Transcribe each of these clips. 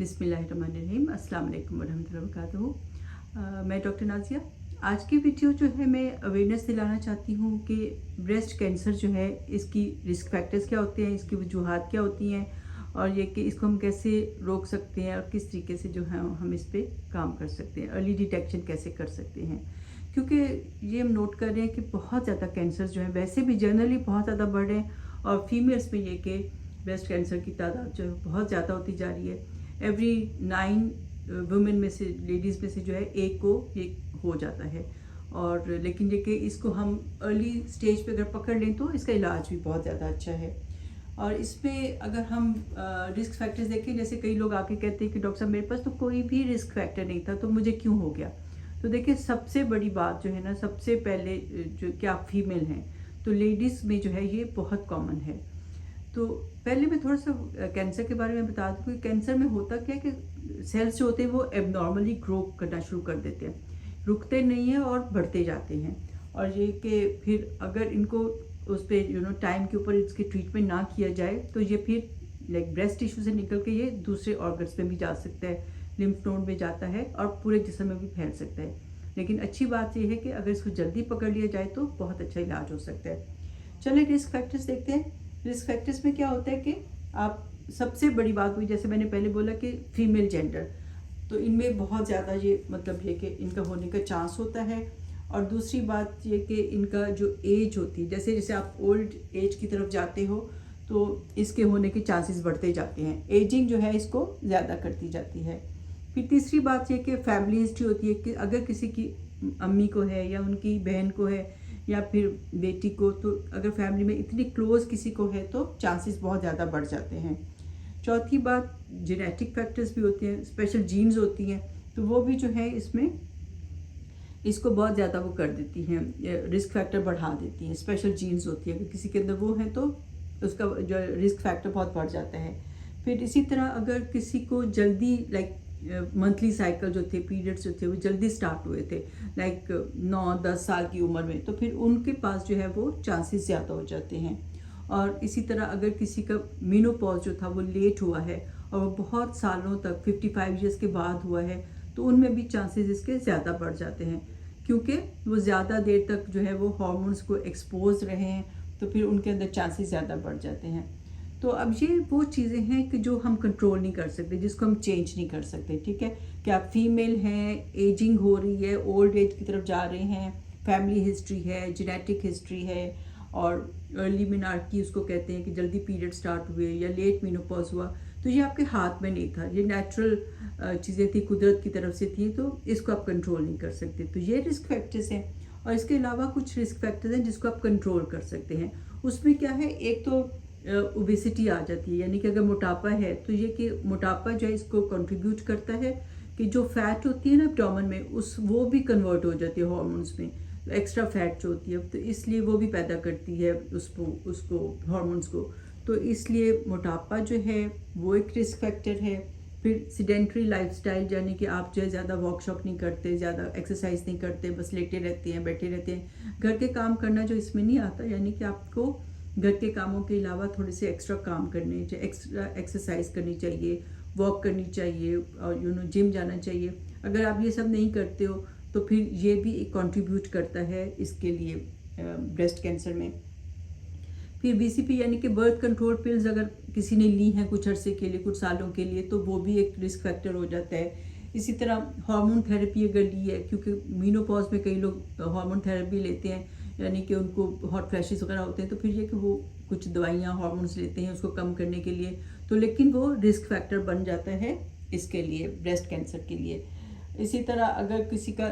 बिस्मिल्लाहिर्रहमानिर्रहीम, अस्सलाम वालेकुम वरहमतुल्लाहि वबरकातुहू। मैं डॉक्टर नाज़िया। आज की वीडियो जो है मैं अवेयरनेस दिलाना चाहती हूँ कि ब्रेस्ट कैंसर जो है इसकी रिस्क फैक्टर्स क्या होते हैं, इसकी वजूहात क्या होती हैं और ये कि इसको हम कैसे रोक सकते हैं और किस तरीके से जो है हम इस पर काम कर सकते हैं, अर्ली डिटेक्शन कैसे कर सकते हैं। क्योंकि ये हम नोट कर रहे हैं कि बहुत ज़्यादा कैंसर जो है वैसे भी जनरली बहुत ज़्यादा बढ़ रहे हैं और फीमेल्स में ये कि ब्रेस्ट कैंसर की तादाद जो है बहुत ज़्यादा होती जा रही है। एवरी 9 वुमेन में से, लेडीज़ में से जो है एक को ये हो जाता है। और लेकिन ये कि इसको हम अर्ली स्टेज पे अगर पकड़ लें तो इसका इलाज भी बहुत ज़्यादा अच्छा है। और इसमें अगर हम रिस्क फैक्टर्स देखें, जैसे कई लोग आके कहते हैं कि डॉक्टर साहब मेरे पास तो कोई भी रिस्क फैक्टर नहीं था तो मुझे क्यों हो गया। तो देखिए सबसे बड़ी बात जो है ना, सबसे पहले जो कि आप फीमेल हैं तो लेडीज़ में जो है ये बहुत कॉमन है। तो पहले मैं थोड़ा सा कैंसर के बारे में बता दूँ कि कैंसर में होता क्या है कि सेल्स जो होते हैं वो एबनॉर्मली ग्रो करना शुरू कर देते हैं, रुकते नहीं हैं और बढ़ते जाते हैं। और ये कि फिर अगर इनको उस पर टाइम के ऊपर इसकी ट्रीटमेंट ना किया जाए तो ये फिर लाइक ब्रेस्ट टिश्यू से निकल के ये दूसरे ऑर्गन्स में भी जा सकता है, लिम्फ नोड में जाता है और पूरे जिस्म में भी फैल सकता है। लेकिन अच्छी बात यह है कि अगर इसको जल्दी पकड़ लिया जाए तो बहुत अच्छा इलाज हो सकता है। चलिए रिस्क फैक्टर्स देखते हैं। रिस्क फैक्टर्स में क्या होता है कि आप सबसे बड़ी बात हुई, जैसे मैंने पहले बोला कि फीमेल जेंडर, तो इनमें बहुत ज़्यादा ये मतलब ये कि इनका होने का चांस होता है। और दूसरी बात ये कि इनका जो एज होती है, जैसे जैसे आप ओल्ड एज की तरफ जाते हो तो इसके होने के चांसेस बढ़ते जाते हैं, एजिंग जो है इसको ज़्यादा करती जाती है। फिर तीसरी बात ये कि फैमिली हिस्ट्री होती है कि अगर किसी की अम्मी को है या उनकी बहन को है या फिर बेटी को, तो अगर फैमिली में इतनी क्लोज किसी को है तो चांसेस बहुत ज़्यादा बढ़ जाते हैं। चौथी बात जेनेटिक फैक्टर्स भी होते हैं, स्पेशल जीन्स होती हैं, तो वो भी जो है इसमें इसको बहुत ज़्यादा वो कर देती हैं, रिस्क फैक्टर बढ़ा देती हैं। स्पेशल जीन्स होती है, अगर किसी के अंदर वो है तो उसका जो रिस्क फैक्टर बहुत बढ़ जाता है। फिर इसी तरह अगर किसी को जल्दी लाइक मंथली साइकिल जो थे, पीरियड्स जो थे वो जल्दी स्टार्ट हुए थे लाइक 9-10 साल की उम्र में, तो फिर उनके पास जो है वो चांसेस ज़्यादा हो जाते हैं। और इसी तरह अगर किसी का मेनोपॉज जो था वो लेट हुआ है और वो बहुत सालों तक 55 ईयर्स के बाद हुआ है तो उनमें भी चांसेस इसके ज़्यादा बढ़ जाते हैं, क्योंकि वो ज़्यादा देर तक जो है वो हार्मोन्स को एक्सपोज रहे हैं, तो फिर उनके अंदर चांसेस ज़्यादा बढ़ जाते हैं। तो अब ये वो चीज़ें हैं कि जो हम कंट्रोल नहीं कर सकते, जिसको हम चेंज नहीं कर सकते। ठीक है कि आप फीमेल हैं, एजिंग हो रही है, ओल्ड एज की तरफ जा रहे हैं, फैमिली हिस्ट्री है, जेनेटिक हिस्ट्री है, और अर्ली मेनार्की उसको कहते हैं कि जल्दी पीरियड स्टार्ट हुए या लेट मेनोपॉज हुआ, तो ये आपके हाथ में नहीं था, ये नेचुरल चीज़ें थी, कुदरत की तरफ से थी, तो इसको आप कंट्रोल नहीं कर सकते। तो ये रिस्क फैक्टर्स हैं। और इसके अलावा कुछ रिस्क फैक्टर्स हैं जिसको आप कंट्रोल कर सकते हैं। उसमें क्या है, एक तो ओबेसिटी आ जाती है, यानी कि अगर मोटापा है तो ये कि मोटापा जो है इसको कंट्रीब्यूट करता है कि जो फैट होती है ना एब्डोमेन में, उस वो भी कन्वर्ट हो जाती है हार्मोन्स में, एक्स्ट्रा फैट जो होती है, तो इसलिए वो भी पैदा करती है उसको हार्मोन्स को, तो इसलिए मोटापा जो है वो एक रिस्क फैक्टर है। फिर सीडेंट्री लाइफस्टाइल, यानी कि आप जो है ज़्यादा वॉकशॉप नहीं करते, ज़्यादा एक्सरसाइज नहीं करते, बस लेटे रहते हैं, बैठे रहते हैं, घर के काम करना जो इसमें नहीं आता, यानी कि आपको घर के कामों के अलावा थोड़े से एक्स्ट्रा काम करने चाहिए, एक्स्ट्रा एक्सरसाइज करनी चाहिए, वॉक करनी चाहिए और जिम जाना चाहिए। अगर आप ये सब नहीं करते हो तो फिर ये भी एक कंट्रीब्यूट करता है इसके लिए ब्रेस्ट कैंसर में। फिर बीसीपी यानी कि बर्थ कंट्रोल पिल्स अगर किसी ने ली हैं कुछ अरसे के लिए, कुछ सालों के लिए, तो वो भी एक रिस्क फैक्टर हो जाता है। इसी तरह हार्मोन थेरेपी अगर ली है, क्योंकि मीनोपॉज में कई लोग हार्मोन थेरेपी लेते हैं, यानी कि उनको हॉट फ्लैशेस वगैरह होते हैं, तो फिर ये कि वो कुछ दवाइयाँ हार्मोन्स लेते हैं उसको कम करने के लिए, तो लेकिन वो रिस्क फैक्टर बन जाता है इसके लिए, ब्रेस्ट कैंसर के लिए। इसी तरह अगर किसी का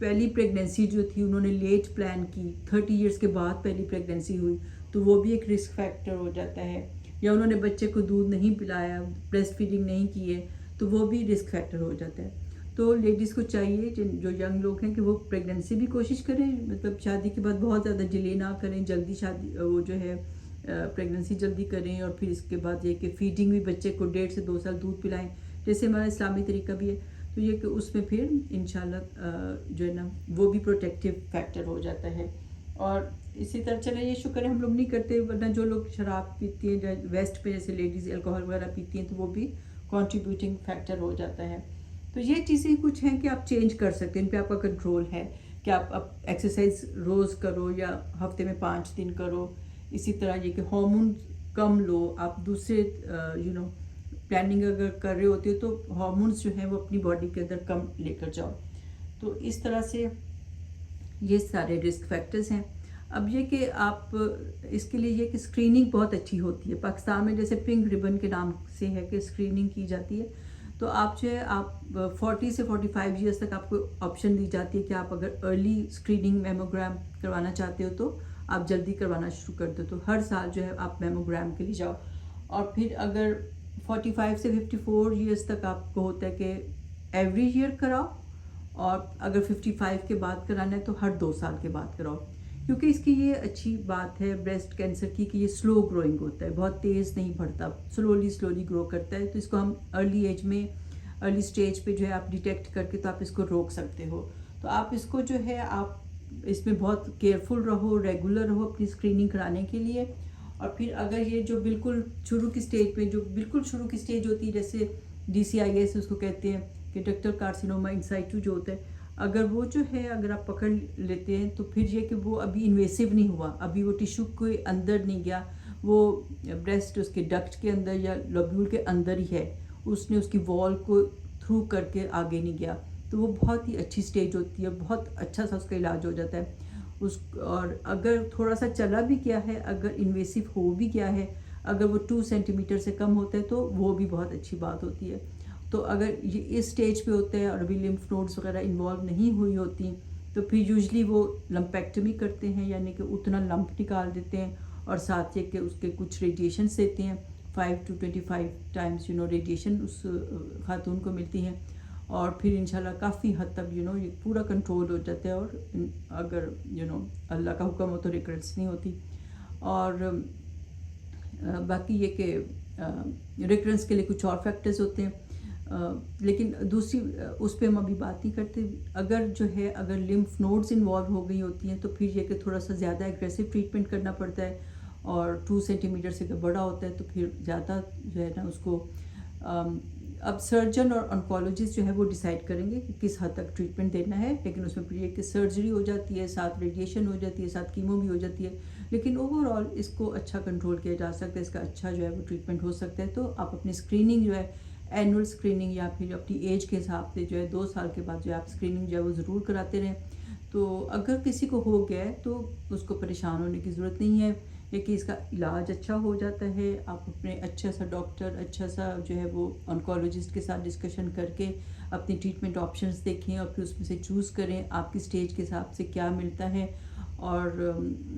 पहली प्रेगनेंसी जो थी उन्होंने लेट प्लान की, 30 ईयर्स के बाद पहली प्रेगनेंसी हुई, तो वो भी एक रिस्क फैक्टर हो जाता है। या उन्होंने बच्चे को दूध नहीं पिलाया, ब्रेस्ट फीडिंग नहीं की है, तो वो भी रिस्क फैक्टर हो जाता है। तो लेडीज़ को चाहिए, जो यंग लोग हैं, कि वो प्रेगनेंसी भी कोशिश करें, मतलब शादी के बाद बहुत ज़्यादा डिले ना करें, जल्दी शादी वो जो है प्रेगनेंसी जल्दी करें। और फिर इसके बाद ये कि फीडिंग भी बच्चे को 1.5 से 2 साल दूध पिलाएं, जैसे हमारा इस्लामी तरीका भी है, तो ये कि उसमें फिर इंशाल्लाह जो है ना वो भी प्रोटेक्टिव फैक्टर हो जाता है। और इसी तरह चले, ये शुक्र है हम लोग नहीं करते, वरना जो लोग शराब पीती हैं, वेस्ट पे जैसे लेडीज़ अल्कोहल वगैरह पीती हैं, तो वो भी कंट्रीब्यूटिंग फैक्टर हो जाता है। तो ये चीज़ें कुछ हैं कि आप चेंज कर सकते हैं, इन पे आपका कंट्रोल है कि आप एक्सरसाइज रोज़ करो या हफ्ते में 5 दिन करो। इसी तरह ये कि हार्मोन कम लो, आप दूसरे प्लानिंग अगर कर रहे होते हो तो हार्मोन्स जो हैं वो अपनी बॉडी के अंदर कम लेकर जाओ। तो इस तरह से ये सारे रिस्क फैक्टर्स हैं। अब ये कि आप इसके लिए ये कि स्क्रीनिंग बहुत अच्छी होती है पाकिस्तान में, जैसे पिंक रिबन के नाम से है कि स्क्रीनिंग की जाती है। तो आप जो है आप 40 से 45 ईयर्स तक आपको ऑप्शन दी जाती है कि आप अगर अर्ली स्क्रीनिंग मेमोग्राम करवाना चाहते हो तो आप जल्दी करवाना शुरू कर दो। तो हर साल जो है आप मेमोग्राम के लिए जाओ। और फिर अगर 45 से 54 ईयर्स तक आपको होता है कि एवरी ईयर कराओ, और अगर 55 के बाद कराना है तो हर 2 साल के बाद कराओ। क्योंकि इसकी ये अच्छी बात है ब्रेस्ट कैंसर की कि ये स्लो ग्रोइंग होता है, बहुत तेज़ नहीं बढ़ता, स्लोली ग्रो करता है। तो इसको हम अर्ली एज में, अर्ली स्टेज पे जो है आप डिटेक्ट करके तो आप इसको रोक सकते हो। तो आप इसको जो है आप इसमें बहुत केयरफुल रहो, रेगुलर रहो अपनी स्क्रीनिंग कराने के लिए। और फिर अगर ये जो बिल्कुल शुरू की स्टेज पे, जो बिल्कुल शुरू की स्टेज होती है, जैसे DCIS उसको कहते हैं कि डक्टल कार्सिनोमा इन साइटू जो होता है, अगर वो जो है अगर आप पकड़ लेते हैं तो फिर ये कि वो अभी इन्वेसिव नहीं हुआ, अभी वो टिश्यू के अंदर नहीं गया, वो ब्रेस्ट उसके डक्ट के अंदर या लोब्यूल के अंदर ही है, उसने उसकी वॉल को थ्रू करके आगे नहीं गया, तो वो बहुत ही अच्छी स्टेज होती है, बहुत अच्छा सा उसका इलाज हो जाता है उस। और अगर थोड़ा सा चला भी गया है, अगर इन्वेसिव हो भी गया है, अगर वो 2 सेंटीमीटर से कम होता है तो वो भी बहुत अच्छी बात होती है। तो अगर ये इस स्टेज पे होते हैं और अभी लिम्फ नोड्स वगैरह इन्वॉल्व नहीं हुई होती तो फिर यूजली वो लंपेक्टमी करते हैं, यानी कि उतना लंप निकाल देते हैं और साथ ये कि उसके कुछ रेडिएशन देते हैं, 5 to 25 टाइम्स रेडिएशन उस खातून को मिलती हैं। और फिर इंशाल्लाह काफ़ी हद तक ये पूरा कंट्रोल हो जाता है। और अगर अल्लाह का हुक्म हो तो रिकरेंस नहीं होती। और बाकी ये कि रिकरेंस के लिए कुछ और फैक्टर्स होते हैं, लेकिन दूसरी उस पर हम अभी बात नहीं करते। अगर जो है अगर लिम्फ नोड्स इन्वॉल्व हो गई होती हैं तो फिर ये कि थोड़ा सा ज़्यादा एग्रेसिव ट्रीटमेंट करना पड़ता है। और 2 सेंटीमीटर से अगर बड़ा होता है तो फिर ज़्यादा जो है ना उसको अब सर्जन और ऑन्कोलॉजिस्ट जो है वो डिसाइड करेंगे कि किस हद तक ट्रीटमेंट देना है। लेकिन उसमें फिर ये कि सर्जरी हो जाती है, साथ रेडिएशन हो जाती है, साथ कीमो भी हो जाती है, लेकिन ओवरऑल इसको अच्छा कंट्रोल किया जा सकता है, इसका अच्छा जो है वो ट्रीटमेंट हो सकता है। तो आप अपनी स्क्रीनिंग जो है एनुअल स्क्रीनिंग या फिर अपनी एज के हिसाब से जो है 2 साल के बाद जो है आप स्क्रीनिंग जो है वो ज़रूर कराते रहें। तो अगर किसी को हो गया है तो उसको परेशान होने की ज़रूरत नहीं है, लेकिन इसका इलाज अच्छा हो जाता है। आप अपने अच्छा सा डॉक्टर, अच्छा सा जो है वो ऑन्कोलॉजिस्ट के साथ डिस्कशन करके अपनी ट्रीटमेंट ऑप्शंस देखें और फिर उसमें से चूज़ करें आपकी स्टेज के हिसाब से क्या मिलता है। और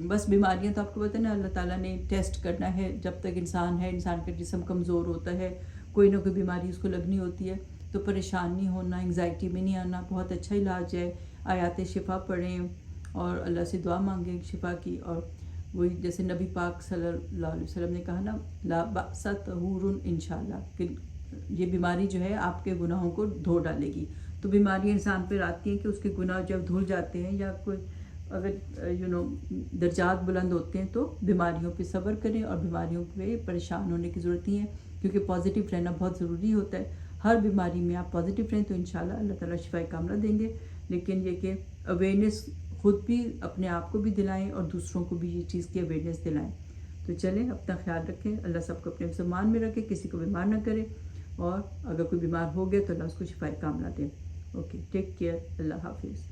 बस बीमारियां तो आपको पता है ना, अल्लाह ताला ने टेस्ट करना है। जब तक इंसान है, इंसान का जिस्म कमज़ोर होता है, कोई ना कोई बीमारी उसको लगनी होती है। तो परेशान नहीं होना, एंग्जाइटी में नहीं आना, बहुत अच्छा इलाज है। आयात शिफा पढ़ें और अल्लाह से दुआ मांगें शिफा की। और वही जैसे नबी पाक सल्लल्लाहु अलैहि वसल्लम ने कहा ना, ला बअसा तहूरुन इंशाल्लाह, कि ये बीमारी जो है आपके गुनाहों को धो डालेगी। तो बीमारी इंसान पर आती है कि उसके गुनाह जब धुल जाते हैं या कोई अगर दर्जात बुलंद होते हैं तो बीमारियों पे सब्र करें और बीमारियों पे परेशान होने की ज़रूरत नहीं है, क्योंकि पॉजिटिव रहना बहुत ज़रूरी होता है। हर बीमारी में आप पॉजिटिव रहें तो इंशाल्लाह अल्लाह ताला शिफाए कामला देंगे। लेकिन ये कि अवेयरनेस खुद भी अपने आप को भी दिलाएं और दूसरों को भी ये चीज़ की अवेयरनेस दिलाएं। तो चलें, अपना ख्याल रखें, अल्लाह सबको अपने सम्मान में रखे, किसी को बीमार ना करे। और अगर कोई बीमार हो गया तो अल्लाह उसको शिफाए कामला दें। ओके, टेक केयर, अल्लाह हाफिज़।